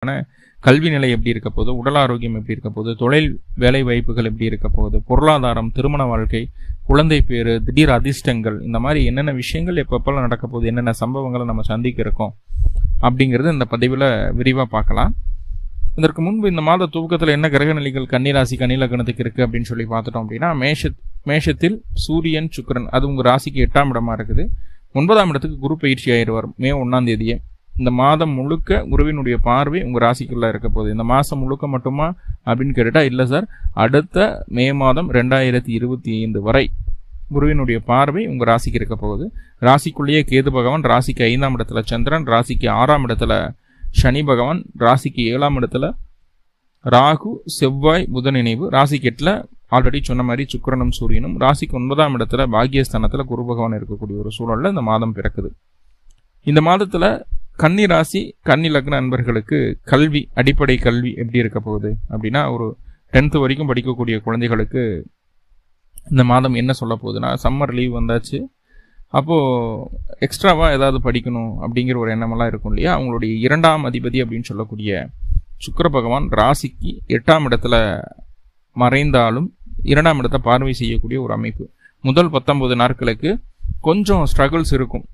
குழந்தைகளுக்கான கல்வி நிலை எப்படி இருக்க போகுது, உடல் ஆரோக்கியம் எப்படி இருக்க போகுது, தொழில் வேலை வாய்ப்புகள் எப்படி இருக்க போகுது, பொருளாதாரம், திருமண வாழ்க்கை, குழந்தை பேரு, திடீர் அதிர்ஷ்டங்கள், இந்த மாதிரி என்னென்ன விஷயங்கள் எப்பப்பெல்லாம் நடக்க போகுது, என்னென்ன சம்பவங்களை நம்ம சந்திக்க இருக்கோம் அப்படிங்கிறது இந்த பதிவில் விரிவாக பார்க்கலாம். இதற்கு முன்பு இந்த மாத துவக்கத்தில் என்ன கிரக நிலைகள் கன்னிராசி கன்னிலக்னத்துக்கு இருக்குது அப்படின்னு சொல்லி பார்த்துட்டோம் அப்படின்னா, மேஷத்தில் சூரியன் சுக்கிரன், அது உங்கள் ராசிக்கு 8ஆம் இடமா இருக்குது. 9ஆம் இடத்துக்கு குரு பயிற்சி ஆயிடுவார் மே 1ஆம் தேதியே. இந்த மாதம் முழுக்க குருவினுடைய பார்வை உங்கள் ராசிக்குள்ளே இருக்க போகுது. இந்த மாதம் முழுக்க மட்டுமா அப்படின்னு கேட்டுட்டா இல்லை சார், அடுத்த மே மாதம் 2025 வரை குருவினுடைய பார்வை உங்கள் ராசிக்கு இருக்க போகுது. ராசிக்குள்ளேயே கேது பகவான், ராசிக்கு 5ஆம் இடத்துல சந்திரன், ராசிக்கு 6ஆம் இடத்துல சனி பகவான், ராசிக்கு 7ஆம் இடத்துல ராகு, செவ்வாய், புதன் இணைவு, ராசிக்கு 8ல் ஆல்ரெடி சொன்ன மாதிரி சுக்கிரனும் சூரியனும், ராசிக்கு 9ஆம் இடத்துல பாக்கியஸ்தானத்தில் குரு பகவான் இருக்கக்கூடிய ஒரு சூழலில் இந்த மாதம் பிறக்குது. இந்த மாதத்தில் கன்னி ராசி கன்னி லக்ன அன்பர்களுக்கு கல்வி, அடிப்படை கல்வி எப்படி இருக்க போகுது அப்படின்னா, ஒரு 10th வரைக்கும் படிக்கக்கூடிய குழந்தைகளுக்கு இந்த மாதம் என்ன சொல்ல போகுதுன்னா, சம்மர் லீவ் வந்தாச்சு, அப்போது எக்ஸ்ட்ராவாக ஏதாவது படிக்கணும் அப்படிங்கிற ஒரு எண்ணமெல்லாம் இருக்கும் இல்லையா. அவங்களுடைய 2ஆம் அதிபதி அப்படின்னு சொல்லக்கூடிய சுக்கிர பகவான் ராசிக்கு 8ஆம் இடத்துல மறைந்தாலும் 2ஆம் இடத்தை பார்வை செய்யக்கூடிய ஒரு அமைப்பு. முதல் 19 நாட்களுக்கு கொஞ்சம் ஸ்ட்ரகிள்ஸ் இருக்கும்.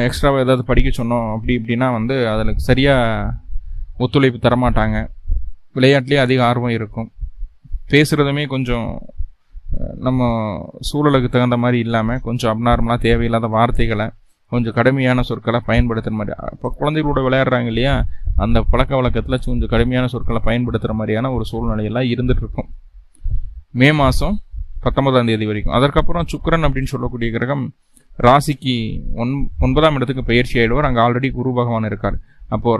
எக்ஸ்ட்ராவாக ஏதாவது படிக்க சொன்னோம் இப்படின்னா அதில் சரியாக ஒத்துழைப்பு தரமாட்டாங்க. விளையாட்டுலேயே அதிக ஆர்வம் இருக்கும். பேசுகிறதுமே கொஞ்சம் நம்ம சூழலுக்கு தகுந்த மாதிரி இல்லாமல் கொஞ்சம் அப்நார்மலாக தேவையில்லாத வார்த்தைகளை, கொஞ்சம் கடுமையான சொற்களை பயன்படுத்துகிற மாதிரி. இப்போ குழந்தைகளோட விளையாடுறாங்க இல்லையா, அந்த பழக்க வழக்கத்தில் கொஞ்சம் கடுமையான சொற்களை பயன்படுத்துகிற மாதிரியான ஒரு சூழ்நிலையெல்லாம் இருந்துகிட்ருக்கும் மே மாதம் 19ஆம் தேதி வரைக்கும். அதற்கப்புறம் சுக்கிரன் அப்படின்னு சொல்லக்கூடிய கிரகம் ராசிக்கு 9ஆம் இடத்துக்கு பயிற்சி ஆகிடுவார். அங்கே ஆல்ரெடி குரு பகவான் இருக்கார். அப்போது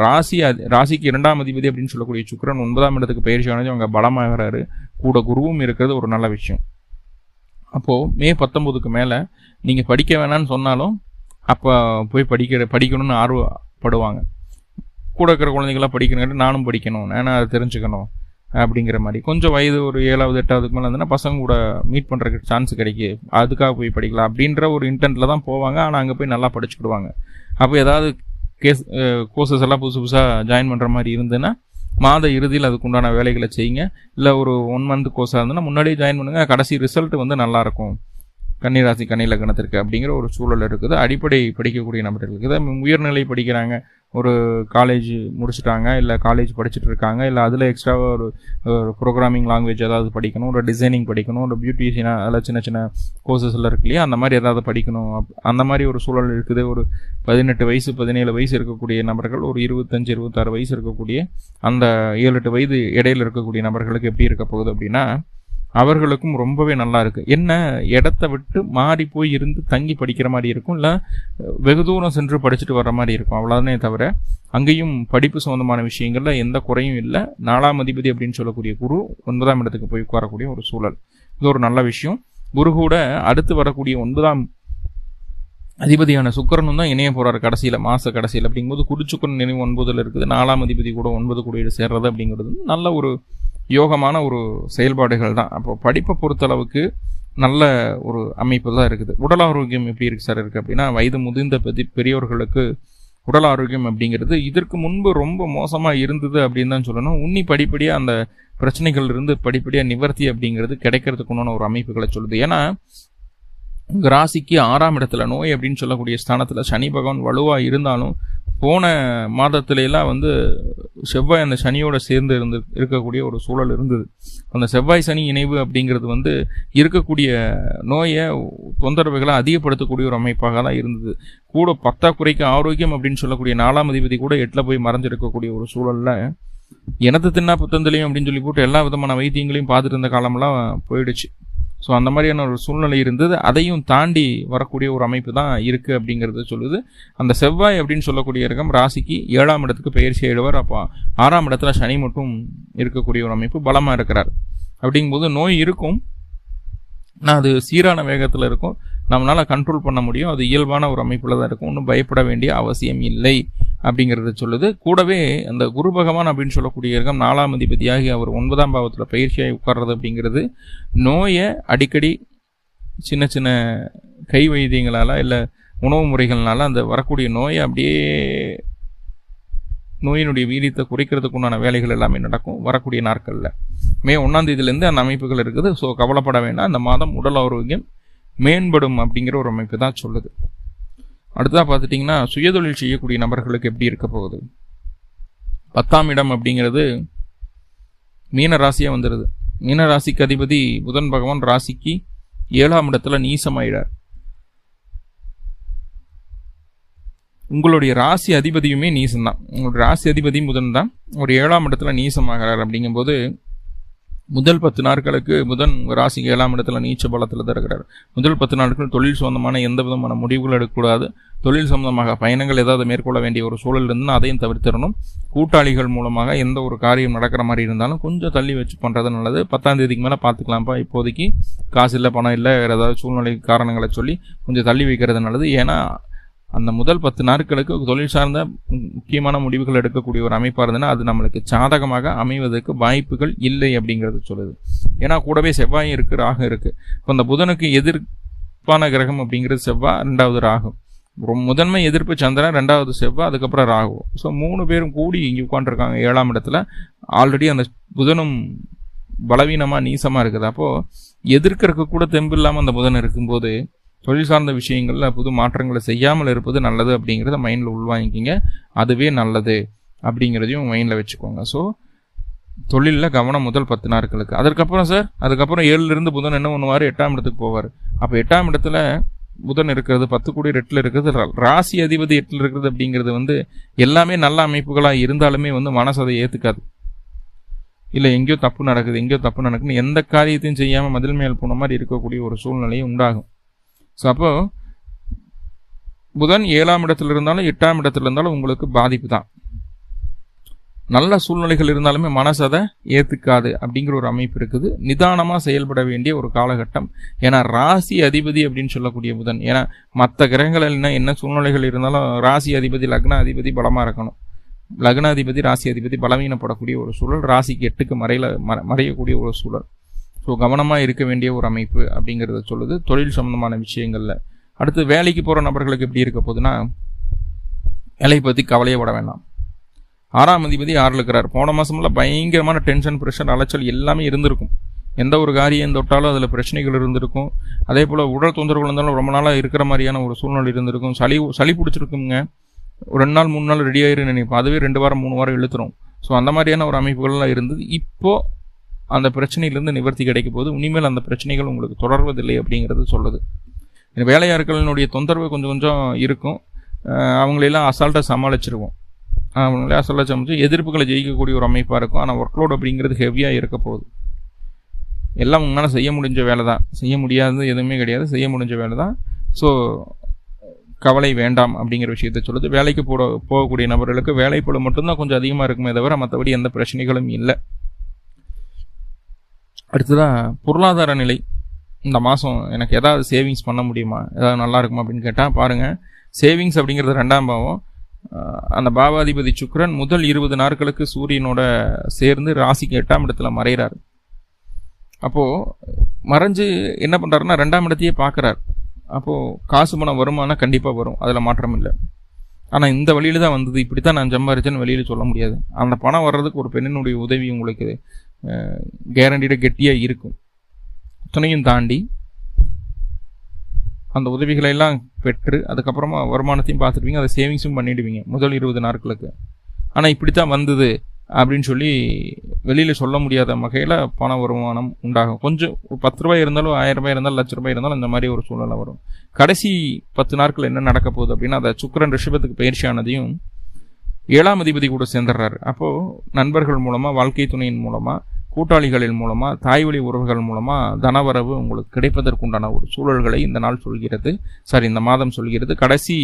ராசிக்கு 2ஆம் அதிபதி அப்படின்னு சொல்லக்கூடிய சுக்கிரன் 9ஆம் இடத்துக்கு பயிற்சி ஆனது அவங்க பலமாகிறாரு. கூட குருவும் இருக்கிறது ஒரு நல்ல விஷயம். அப்போது மே 19க்கு மேலே நீங்கள் படிக்க வேணான்னு சொன்னாலும் அப்போ போய் படிக்கணும்னு ஆர்வப்படுவாங்க. கூட இருக்கிற குழந்தைங்களாம் படிக்கணுங்கிட்ட நானும் படிக்கணும், நான் அதை தெரிஞ்சுக்கணும் அப்படிங்கிற மாதிரி. கொஞ்சம் வயது ஒரு 7வது 8வதுக்கு மேலே இருந்ததுன்னா பசங்க கூட மீட் பண்ணுறதுக்கு சான்ஸ் கிடைக்கு, அதுக்காக போய் படிக்கலாம் அப்படின்ற ஒரு இன்டென்ட்டில் தான் போவாங்க. ஆனால் அங்கே போய் நல்லா படிச்சுக்கிடுவாங்க. அப்போ ஏதாவது கோர்சஸ் எல்லாம் புதுசாக ஜாயின் பண்ணுற மாதிரி இருந்ததுன்னா மாத இறுதியில் அதுக்குண்டான வேலைகளை செய்யுங்க. இல்லை ஒரு 1 month கோர்ஸாக இருந்ததுன்னா முன்னாடியே ஜாயின் பண்ணுங்கள். கடைசி ரிசல்ட் நல்லாயிருக்கும் கன்னிராசி கன்னிலக்னத்திற்கு அப்படிங்கிற ஒரு சூழல் இருக்குது. அடிப்படை படிக்கக்கூடிய நபர்களுக்கு இதை உயர்நிலை படிக்கிறாங்க, ஒரு காலேஜ் முடிச்சுட்டாங்க, இல்லை காலேஜ் படிச்சுட்டு இருக்காங்க, இல்லை அதில் எக்ஸ்ட்ராவாக ஒரு ப்ரோக்ராமிங் லாங்குவேஜ் ஏதாவது படிக்கணும், ஒரு டிசைனிங் படிக்கணும், ஒரு பியூட்டிஷியனாக அதில் சின்ன சின்ன கோர்சஸ் எல்லாம் இருக்கு இல்லையா, அந்த மாதிரி ஏதாவது படிக்கணும், அந்த மாதிரி ஒரு சூழல் இருக்குது. ஒரு 18 வயசு 17 வயசு இருக்கக்கூடிய நபர்கள், ஒரு 25 26 வயசு இருக்கக்கூடிய அந்த 7-8 வயது இடையில் இருக்கக்கூடிய நபர்களுக்கு எப்படி இருக்க போகுது அப்படின்னா, அவர்களுக்கும் ரொம்பவே நல்லா இருக்குது. என்ன, இடத்த விட்டு மாறி போய் இருந்து தங்கி படிக்கிற மாதிரி இருக்கும், இல்லை வெகு தூரம் சென்று படிச்சுட்டு வர்ற மாதிரி இருக்கும். அவ்வளோதானே தவிர அங்கேயும் படிப்பு சம்மந்தமான விஷயங்களில் எந்த குறையும் இல்லை. 4ஆம் அதிபதி அப்படின்னு சொல்லக்கூடிய குரு 9ஆம் இடத்துக்கு போய் உட்காரக்கூடிய ஒரு சூழல், இது ஒரு நல்ல விஷயம். குரு கூட அடுத்து வரக்கூடிய 9ஆம் அதிபதியான சுக்கிரனும் தான் இணைய போகிறார் கடைசியில், மாத கடைசியில். அப்படிங்கும்போது குருச்சுக்கரன் நினைவு 9ல் இருக்குது. 4ஆம் அதிபதி கூட 9 கூட சேர்றது அப்படிங்கிறது நல்ல ஒரு யோகமான ஒரு செயல்பாடுகள் தான். அப்போ படிப்பை பொறுத்தளவுக்கு நல்ல ஒரு அமைப்பு தான் இருக்குது. உடல் ஆரோக்கியம் எப்படி இருக்குது சார் இருக்குது அப்படின்னா, வயது முதிர்ந்த பெரியவர்களுக்கு உடல் ஆரோக்கியம் அப்படிங்கிறது இதற்கு முன்பு ரொம்ப மோசமாக இருந்தது அப்படின்னு தான் சொல்லணும். படிப்படியாக அந்த பிரச்சனைகள் இருந்து படிப்படியாக நிவர்த்தி அப்படிங்கிறது கிடைக்கிறதுக்குன்னு ஒரு அமைப்புகளை சொல்லுது. ஏன்னா உங்கள் ராசிக்கு 6ஆம் இடத்துல நோய் அப்படின்னு சொல்லக்கூடிய ஸ்தானத்தில் சனி பகவான் வலுவாக இருந்தாலும், போன மாதத்துலாம் செவ்வாய் அந்த சனியோட சேர்ந்து இருக்கக்கூடிய ஒரு சூழல் இருந்தது. அந்த செவ்வாய் சனி இணைவு அப்படிங்கிறது இருக்கக்கூடிய நோயை தொந்தரவுகளை அதிகப்படுத்தக்கூடிய ஒரு அமைப்பாக தான் இருந்தது. கூட பற்றாக்குறைக்கு ஆரோக்கியம் அப்படின்னு சொல்லக்கூடிய 4ஆம் அதிபதி கூட 8ல் போய் மறைஞ்சிருக்கக்கூடிய ஒரு சூழலில் எனது தின்னா புத்தந்திலையும் அப்படின்னு சொல்லி போட்டு எல்லா விதமான வைத்தியங்களையும் பார்த்துட்டு இருந்த காலமெல்லாம் போயிடுச்சு. ஸோ அந்த மாதிரியான ஒரு சூழ்நிலை இருந்தது. அதையும் தாண்டி வரக்கூடிய ஒரு அமைப்பு தான் இருக்குது அப்படிங்கிறது சொல்லுது. அந்த செவ்வாய் அப்படின்னு சொல்லக்கூடிய கிரகம் ராசிக்கு 7ஆம் இடத்துக்கு பயிற்சி ஆயிடுவார். அப்போ 6ஆம் இடத்துல சனி மட்டும் இருக்கக்கூடிய ஒரு அமைப்பு, பலமாக இருக்கிறார். அப்படிங்கும்போது நோய் இருக்கும், ஆனால் அது சீரான வேகத்தில் இருக்கும், நம்மளால் கண்ட்ரோல் பண்ண முடியும், அது இயல்பான ஒரு அமைப்பில் தான் இருக்கும், ஒன்றும் பயப்பட வேண்டிய அவசியம் இல்லை அப்படிங்கிறத சொல்லுது. கூடவே அந்த குரு பகவான் அப்படின்னு சொல்லக்கூடிய கிரகம் 4ஆம் அதிபதியாகி அவர் 9ஆம் பாவத்தில் பயிற்சியாகி உட்கார்றது அப்படிங்கிறது நோயை அடிக்கடி சின்ன சின்ன கை வைத்தியங்களால் இல்லை உணவு முறைகள்னால அந்த வரக்கூடிய நோயை அப்படியே நோயினுடைய வீரியத்தை குறைக்கிறதுக்கு உண்டான வேலைகள் எல்லாமே நடக்கும் வரக்கூடிய நாட்களில். மே 1ஆம் தேதியிலேருந்து அந்த அமைப்புகள் இருக்குது. ஸோ கவலைப்பட வேண்டாம், இந்த மாதம் உடல் ஆரோக்கியம் மேம்படும் அப்படிங்கிற ஒரு அமைப்பு தான் சொல்லுது. அடுத்ததாக பார்த்துட்டிங்கன்னா சுயதொழில் செய்யக்கூடிய நபர்களுக்கு எப்படி இருக்க போகுது. 10ஆம் இடம் அப்படிங்கிறது மீன ராசியாக வந்துடுது. மீன ராசிக்கு அதிபதி புதன் பகவான் ராசிக்கு 7ஆம் இடத்துல நீசமாயிடார். உங்களுடைய ராசி அதிபதியுமே நீசம்தான். உங்களுடைய ராசி அதிபதியும் புதன் தான். ஒரு 7ஆம் இடத்துல நீசமாகிறார். அப்படிங்கும்போது முதல் 10 நாட்களுக்கு புதன் ராசிக்கு 7ஆம் இடத்துல நீச்ச பலத்தில் தான் இருக்கிறார். முதல் 10 நாட்கள் தொழில் சம்பந்தமான எந்த விதமான முடிவுகள் எடுக்கக்கூடாது. தொழில் சம்பந்தமாக பயணங்கள் ஏதாவது மேற்கொள்ள வேண்டிய ஒரு சூழல் இருந்தால் அதையும் தவிர்த்திடணும். கூட்டாளிகள் மூலமாக எந்த ஒரு காரியம் நடக்கிற மாதிரி இருந்தாலும் கொஞ்சம் தள்ளி வச்சு பண்ணுறது நல்லது. 10ஆம் தேதிக்கு மேலே பார்த்துக்கலாம்ப்பா, இப்போதைக்கு காசு இல்லை, பணம் இல்லை, வேறு ஏதாவது சூழ்நிலை காரணங்களை சொல்லி கொஞ்சம் தள்ளி வைக்கிறது நல்லது. ஏன்னா அந்த முதல் 10 நாட்களுக்கு தொழில் சார்ந்த முக்கியமான முடிவுகள் எடுக்கக்கூடிய ஒரு அமைப்பாக இருந்ததுன்னா அது நம்மளுக்கு சாதகமாக அமைவதற்கு வாய்ப்புகள் இல்லை அப்படிங்கிறது சொல்லுது. ஏன்னா கூடவே செவ்வாயும் இருக்குது, ராகு இருக்குது. இப்போ அந்த புதனுக்கு எதிர்ப்பான கிரகம் அப்படிங்கிறது செவ்வாய், 2வது ராகு. முதன்மை எதிர்ப்பு சந்திரன், 2வது செவ்வாய், அதுக்கப்புறம் ராகு. ஸோ 3 பேரும் கூடி இங்கே உட்காந்துருக்காங்க 7ஆம் இடத்துல. ஆல்ரெடி அந்த புதனும் பலவீனமாக நீசமாக இருக்குது. அப்போது எதிர்க்கிறதுக்கு கூட தெம்பு இல்லாமல் அந்த புதன் இருக்கும்போது தொழில் சார்ந்த விஷயங்களில் புது மாற்றங்களை செய்யாமல் இருப்பது நல்லது அப்படிங்கிறத மைண்டில் உள்வாங்கிக்கிங்க. அதுவே நல்லது அப்படிங்கிறதையும் மைண்டில் வச்சுக்கோங்க. ஸோ தொழிலில் கவனம் முதல் 10 நாட்களுக்கு. அதுக்கப்புறம் அதுக்கப்புறம் 7லிருந்து புதன் என்ன பண்ணுவார், 8ஆம் இடத்துக்கு போவார். அப்போ 8ஆம் இடத்துல புதன் இருக்கிறது, 10 கூடிய 8ல் இருக்கிறது, ராசி அதிபதி 8ல் இருக்கிறது அப்படிங்கிறது எல்லாமே நல்ல அமைப்புகளாக இருந்தாலுமே மனசு அதை ஏற்றுக்காது. இல்லை எங்கேயோ தப்பு நடக்குதுன்னு எந்த காரியத்தையும் செய்யாமல் மதில் மேல் போன மாதிரி இருக்கக்கூடிய ஒரு சூழ்நிலையும் உண்டாகும். ஸோ அப்போ புதன் 7ஆம் இடத்துல இருந்தாலும் 8ஆம் இடத்துல இருந்தாலும் உங்களுக்கு பாதிப்பு தான். நல்ல சூழ்நிலைகள் இருந்தாலுமே மனசு அதை ஏற்றுக்காது அப்படிங்கிற ஒரு அமைப்பு இருக்குது. நிதானமாக செயல்பட வேண்டிய ஒரு காலகட்டம். ஏன்னா ராசி அதிபதி அப்படின்னு சொல்லக்கூடிய புதன், ஏன்னா மற்ற கிரகங்கள் என்ன சூழ்நிலைகள் இருந்தாலும் ராசி அதிபதி லக்ன அதிபதி பலமாக இருக்கணும். லக்னாதிபதி ராசி அதிபதி பலவீனப்படக்கூடிய ஒரு சூழல், ராசிக்கு 8க்கு மறையக்கூடிய ஒரு சூழல். ஸோ கவனமாக இருக்க வேண்டிய ஒரு அமைப்பு அப்படிங்கிறத சொல்லுது தொழில் சம்பந்தமான விஷயங்களில். அடுத்து வேலைக்கு போகிற நபர்களுக்கு எப்படி இருக்க போகுதுன்னா, வேலையை பற்றி கவலையே பட வேண்டாம். 6ஆம் அதிபதி 6ல் இருக்கிறார். போன மாதமெல்லாம் பயங்கரமான டென்ஷன், ப்ரெஷர், அலைச்சல் எல்லாமே இருந்திருக்கும். எந்த ஒரு காரியம் தொட்டாலும் அதில் பிரச்சனைகள் இருந்திருக்கும். அதே போல் உடல் தொந்தரவுகள் இருந்தாலும் ரொம்ப நாளாக இருக்கிற மாதிரியான ஒரு சூழ்நிலை இருந்திருக்கும். சளி பிடிச்சிருக்குங்க. ஒரு 2 நாள் 3 நாள் ரெடி ஆயிருன்னு நினைப்போம். அதுவே 2 வாரம் 3 வாரம் இழுத்துரும். ஸோ அந்த மாதிரியான ஒரு அமைப்புகள்லாம் இருந்தது. இப்போது அந்த பிரச்சனையிலேருந்து நிவர்த்தி கிடைக்கும் போது இனிமேல் அந்த பிரச்சனைகள் உங்களுக்கு தொடர்வதில்லை அப்படிங்கிறது சொல்லுது. வேலையாட்களினுடைய தொந்தரவு கொஞ்சம் கொஞ்சம் இருக்கும். அவங்களெல்லாம் அசால்ட்டாக சமாளிச்சிருவோம். அவங்களே அசால்ட்டாக சமாளித்து எதிர்ப்புகளை ஜெயிக்கக்கூடிய ஒரு அமைப்பாக இருக்கும். ஆனால் ஒர்க்லோட் அப்படிங்கிறது ஹெவியாக இருக்க போகுது. எல்லாம் உங்களால் செய்ய முடிஞ்ச வேலை தான், செய்ய முடியாதது எதுவுமே கிடையாது, செய்ய முடிஞ்ச வேலை தான். ஸோ கவலை வேண்டாம் அப்படிங்கிற விஷயத்தை சொல்லுது. வேலைக்கு போகக்கூடிய நபர்களுக்கு வேலைப்பளு மட்டும்தான் கொஞ்சம் அதிகமாக இருக்குமே தவிர மற்றபடி எந்த பிரச்சனைகளும் இல்லை. அடுத்ததாக பொருளாதார நிலை. இந்த மாதம் எனக்கு ஏதாவது சேவிங்ஸ் பண்ண முடியுமா, ஏதாவது நல்லா இருக்குமா அப்படின்னு கேட்டால் பாருங்கள், சேவிங்ஸ் அப்படிங்கிறது 2ஆம் பாவம். அந்த பாவாதிபதி சுக்கிரன் முதல் 20 நாட்களுக்கு சூரியனோட சேர்ந்து ராசிக்கு 8ஆம் இடத்துல மறைகிறார். அப்போது மறைஞ்சு என்ன பண்ணுறாருன்னா 2ஆம் இடத்தையே பார்க்குறார். அப்போது காசு பணம் வருமானம் கண்டிப்பாக வரும், அதில் மாற்றம் இல்லை. ஆனால் இந்த வழியில் தான் வந்தது, இப்படி தான் நான் சம்பாரிச்சேன்னு வெளியில் சொல்ல முடியாது. அந்த பணம் வர்றதுக்கு ஒரு பெண்ணினுடைய உதவி உங்களுக்கு கேரண்டீடாக கெட்டியாக இருக்கும். துணையும் தாண்டி அந்த உதவிகளை எல்லாம் பெற்று அதுக்கப்புறமா வருமானத்தையும் பார்த்துடுவீங்க, அதை சேவிங்ஸும் பண்ணிவிடுவீங்க முதல் 20 நாட்களுக்கு. ஆனால் இப்படி தான் வந்தது அப்படின்னு சொல்லி வெளியில் சொல்ல முடியாத வகையில் பண வருமானம் உண்டாகும். கொஞ்சம் 10 ரூபாய் இருந்தாலும் 1000 ரூபாய் இருந்தாலும் 1,00,000 ரூபாய் இருந்தாலும் இந்த மாதிரி ஒரு சூழ்நிலை வரும். கடைசி 10 நாட்கள் என்ன நடக்க போகுது அப்படின்னா, அதை சுக்கிரன் ரிஷபத்துக்கு பயிற்சியானதையும் 7ஆம் அதிபதி கூட சேர்ந்துடுறாரு. அப்போது நண்பர்கள் மூலமாக, வாழ்க்கை துணையின் மூலமாக, கூட்டாளிகளின் மூலமாக, தாய்வழி உறவுகள் மூலமாக தனவரவு உங்களுக்கு கிடைப்பதற்குண்டான ஒரு சூழல்களை இந்த நாள் சொல்கிறது, இந்த மாதம் சொல்கிறது. கடைசி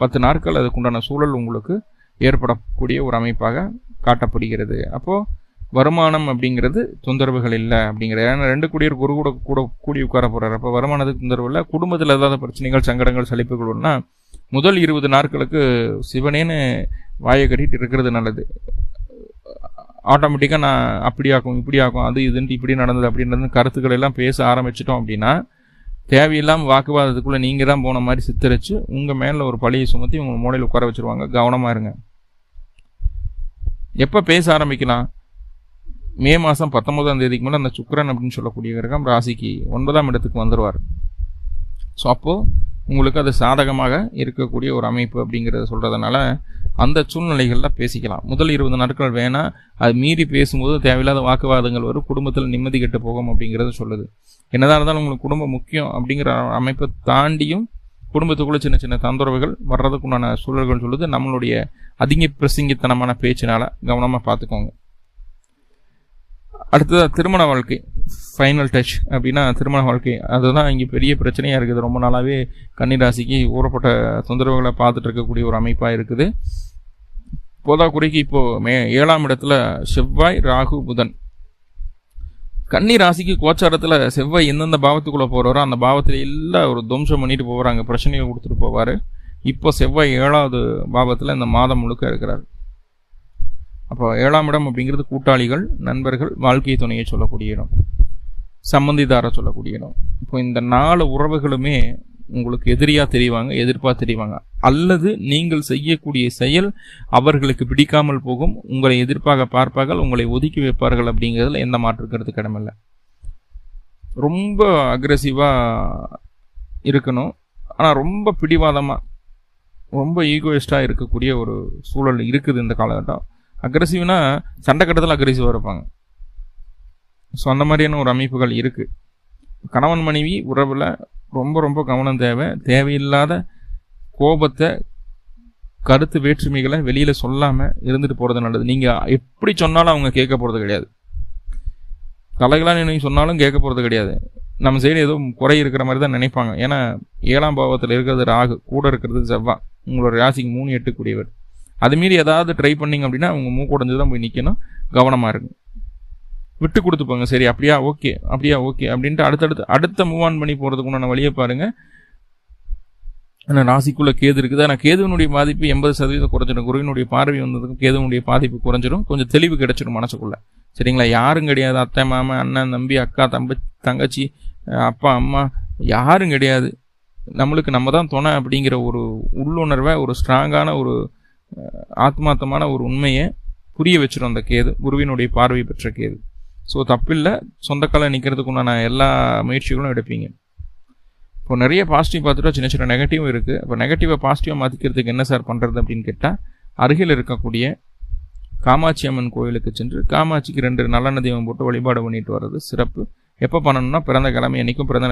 10 நாட்கள் அதுக்குண்டான சூழல் உங்களுக்கு ஏற்படக்கூடிய ஒரு அமைப்பாக காட்டப்படுகிறது. அப்போது வருமானம் அப்படிங்கிறது தொந்தரவுகள் இல்லை அப்படிங்கிறது. ஏன்னா 2 கூடியர் குரு கூட கூடி உட்கார போகிறார். அப்போ வருமானத்துக்கு தொந்தரவு இல்லை. குடும்பத்தில் ஏதாவது பிரச்சனைகள், சங்கடங்கள், சலிப்புகள்னா முதல் 20 நாட்களுக்கு சிவனேன்னு வாயை கட்டிட்டு இருக்கிறது நல்லது. ஆட்டோமேட்டிக்காக நான் அப்படி ஆக்கும், இப்படி ஆக்கும், அது இதுன்ட்டு இப்படி நடந்தது அப்படின்றது கருத்துக்கள் எல்லாம் பேச ஆரம்பிச்சிட்டோம் அப்படின்னா தேவையில்லாமல் வாக்குவாதத்துக்குள்ளே நீங்கள் தான் போன மாதிரி சித்தரித்து உங்கள் மேலே ஒரு பழியை சுமத்தி உங்கள் மூலையில் உட்கார வச்சுருவாங்க. கவனமாக இருங்க. எப்போ பேச ஆரம்பிக்கலாம்? மே மாதம் 19ஆம் தேதிக்கு மேலே அந்த சுக்கிரன் அப்படின்னு சொல்லக்கூடிய கிரகம் ராசிக்கு 9ஆம் இடத்துக்கு வந்துடுவார். ஸோ அப்போது உங்களுக்கு அது சாதகமாக இருக்கக்கூடிய ஒரு அமைப்பு அப்படிங்கிறத சொல்கிறதுனால அந்த சூழ்நிலைகளில் பேசிக்கலாம். முதல் 20 நாட்கள் வேணால், அது மீறி பேசும்போது தேவையில்லாத வாக்குவாதங்கள் வரும், குடும்பத்தில் நிம்மதி கெட்டு போகும் அப்படிங்கிறத சொல்லுது. என்னதான் இருந்தாலும் உங்களுக்கு குடும்பம் முக்கியம் அப்படிங்கிற அமைப்பை தாண்டியும் குடும்பத்துக்குள்ளே சின்ன சின்ன தொந்தரவுகள் வர்றதுக்குண்டான சூழல்கள் சொல்லுது. நம்மளுடைய அதிக பிரசங்கித்தனமான பேச்சினால கவனமாக பார்த்துக்கோங்க. அடுத்ததாக திருமண வாழ்க்கை, ஃபைனல் டச் அப்படின்னா திருமண வாழ்க்கை, அதுதான் இங்கே பெரிய பிரச்சனையாக இருக்குது. ரொம்ப நாளாகவே கன்னிராசிக்கு ஊறப்பட்ட தொந்தரவுகளை பார்த்துட்டு இருக்கக்கூடிய ஒரு அமைப்பாக இருக்குது. போதாக்குறைக்கு இப்போது 7ஆம் இடத்துல செவ்வாய், ராகு, புதன். கன்னி ராசிக்கு கோச்சாரத்தில் செவ்வாய் எந்தெந்த பாவத்துக்குள்ளே போகிறாரோ அந்த பாவத்தில் எல்லாம் ஒரு துவம்சம் பண்ணிட்டு போகிறாங்க, பிரச்சனையை கொடுத்துட்டு போவார். இப்போ செவ்வாய் 7ஆவது பாவத்தில் இந்த மாதம் முழுக்க இருக்கிறார். அப்போ 7ஆம் இடம் அப்படிங்கிறது கூட்டாளிகள், நண்பர்கள், வாழ்க்கை துணையை சொல்லக்கூடிய இடம், சம்பந்திதார சொல்லக்கூடிய இடம். இப்போ இந்த 4 உறவுகளுமே உங்களுக்கு எதிரியாக தெரிவாங்க, எதிர்ப்பாக தெரிவாங்க. அல்லது நீங்கள் செய்யக்கூடிய செயல் அவர்களுக்கு பிடிக்காமல் போகும், உங்களை எதிர்ப்பாக பார்ப்பார்கள், உங்களை ஒதுக்கி வைப்பார்கள். அப்படிங்கிறதுல எந்த மாற்றுக்கிறது கடமில்லை. ரொம்ப அக்ரெசிவாக இருக்கணும், ஆனால் ரொம்ப பிடிவாதமாக, ரொம்ப ஈகோயிஸ்டாக இருக்கக்கூடிய ஒரு சூழல் இருக்குது இந்த காலகட்டம். அக்ரெசிவ்னா சண்டை கட்டத்தில் அக்ரெசிவாக இருப்பாங்க. ஸோ அந்த மாதிரியான ஒரு அமைப்புகள் இருக்குது. கணவன் மனைவி உறவில் ரொம்ப ரொம்ப கவனம் தேவை. தேவையில்லாத கோபத்தை, கருத்து வேற்றுமைகளை வெளியில் சொல்லாமல் இருந்துட்டு போகிறது நல்லது. நீங்கள் எப்படி சொன்னாலும் அவங்க கேட்க போகிறது கிடையாது. தலைகளாக நீங்கள் சொன்னாலும் கேட்க போகிறது கிடையாது. நம்ம சைடு ஏதோ குறை இருக்கிற மாதிரி தான் நினைப்பாங்க. ஏன்னா 7ஆம் பாவத்தில் இருக்கிறது ராகு, கூட இருக்கிறது செவ்வாய், உங்களோட ராசிக்கு 3, 8 கூடியவர். அதுமாரி ஏதாவது ட்ரை பண்ணிங்க அப்படின்னா அவங்க மூக்குடைஞ்சு தான் போய் நிற்கணும். கவனமாக இருக்கும், விட்டு கொடுத்துப்பாங்க. சரி அப்படியா ஓகே, அப்படியா ஓகே அப்படின்ட்டு அடுத்த மூவ் ஆன் பண்ணி போகிறதுக்கு உண்டான வழியை பாருங்கள். ஆனால் ராசிக்குள்ளே கேது இருக்குது. ஆனால் கேதுவனுடைய பாதிப்பு 80% குறைஞ்சிடும். குருவினுடைய பார்வை வந்ததுக்கும் கேதுவனுடைய பாதிப்பு குறைஞ்சிடும். கொஞ்சம் தெளிவு கிடைச்சிடும் மனசுக்குள்ளே. சரிங்களா? யாரும் கிடையாது, அத்தை மாமா அண்ணன் தம்பி அக்கா தங்கச்சி அப்பா அம்மா யாரும் கிடையாது. நம்மளுக்கு நம்ம தான் துணை அப்படிங்கிற ஒரு உள்ளுணர்வை, ஒரு ஸ்ட்ராங்கான ஒரு ஆத்மார்த்தமான ஒரு உண்மையை புரிய வச்சிடும் அந்த கேது, குருவினுடைய பார்வை பெற்ற கேது. ஸோ தப்பில்லை, சொந்தக்கால நிற்கிறதுக்கு உண்டான எல்லா முயற்சிகளும் எடுப்பீங்க. இப்போ நிறைய பாசிட்டிவ் பார்த்துட்டா சின்ன சின்ன நெகட்டிவும் இருக்குது. இப்போ நெகட்டிவை பாசிட்டிவாக மாற்றிக்கிறதுக்கு என்ன சார் பண்ணுறது அப்படின்னு கேட்டால், அருகில் இருக்கக்கூடிய காமாட்சி அம்மன் கோயிலுக்கு சென்று காமாட்சிக்கு 2 நல்லெண்ணெய் தீபம் போட்டு வழிபாடு பண்ணிட்டு வர்றது சிறப்பு. எப்போ பண்ணணும்னா பிறந்த கிழமை அன்றைக்கும், பிறந்த